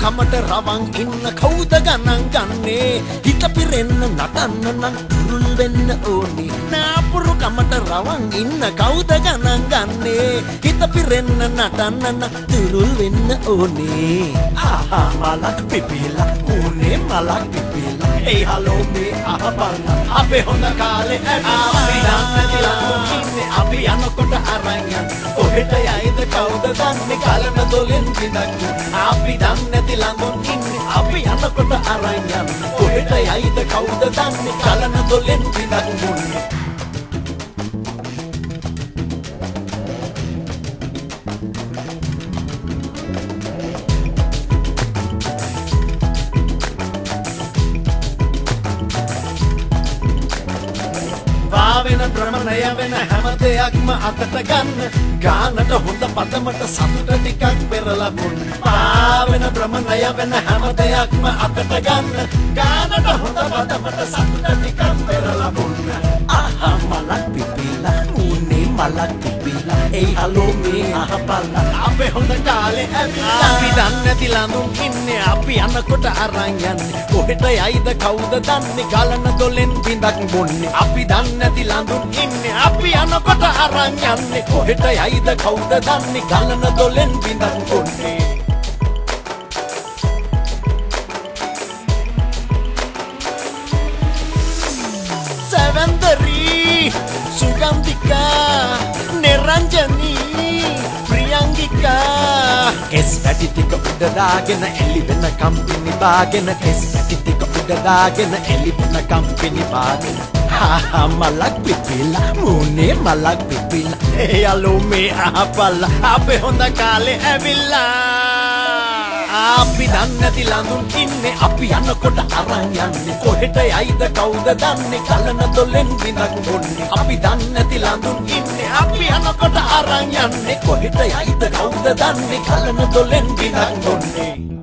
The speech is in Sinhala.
කමට රවන් ඉන්න කවුද ගණන් ගන්නේ හිත පිරෙන්න නටන්න නම් තුරුල් වෙන්න ඕනේ නාපුරු කමට රවන් ඉන්න කවුද ගණන් ගන්නේ හිත පිරෙන්න නටන්න නම් තුරුල් වෙන්න ඕනේ ආහා මලක් පිපිලා උනේ මලක් පිපිලා ඒ හලෝ මේ අහපල්ල අපේ හොඳ කාලේ අපි දන්නතිලා ඉන්නේ අපි යනකොට අරන් යන කොහෙට යයිද කවුද දන්නේ කලන දොලෙන් විඳක් අපි දන්නති ළඟුන් ඉන්නේ අපි යනකොට අරන් යන කොහෙට යයිද කවුද දන්නේ කලන දොලෙන් විඳක් මුන්නේ වෙන ප්‍රමණය වෙන හැම දෙයක්ම අතට ගන්න ගානට හොඳ පදමට සතුට ටිකක් පෙරලා බොන්න පාවෙන ප්‍රමණය වෙන හැම දෙයක්ම අතට ගන්න ගානට හොඳ පදමට සතුට ටිකක් පෙරලා බොන්න ආහා මලක් පිපිලා උනේ මලක් පිපිලා ඒ හලෝ මේ අහපල්ල අපේ හොඳ කාලේ ඇවිල්ලා අපි දන්නේ නැති ළඳුන් ඉන්නේ අපි යනකොට අරන් යන්නේ කොහෙට යයිද කවුද දන්නේ ගලන දොලෙන් බින්දක් බොන්නේ අපි දන්නේ නැති ළඳුන් ඉන්නේ අපි යනකොට අරන් යන්නේ කොහෙට යයිද කවුද දන්නේ ගලන දොලෙන් බින්දක් බොන්නේ සවන්දරි සුගන්ධිකා නිරංජනි ප්‍රියංගිකා කෙස් පැටි ටික උඩ දාගෙන එලි වෙන කම්පිනි බාගෙන කෙස් පැටි ටික උඩ දාගෙන එලි වෙන කම්පිනි බාගෙන ආහා මලක් පිපිලා මුනේ මලක් පිපිලා ඒ යලෝ මේ අහපල්ල අපේ හොඳ කාලේ ඇවිල්ලා අපි දන්නේ නැති ළඳුන් ඉන්නේ අපි යනකොට අරන් යන්නේ කොහෙට යයිද කවුද දන්නේ කලන දොලෙන් බින්දක් බොන්නේ අපි දන්නේ නැති ළඳුන් ඉන්නේ අපි යනකොට අරන් යන්නේ කොහෙට යයිද කවුද දන්නේ කලන දොලෙන් බින්දක් බොන්නේ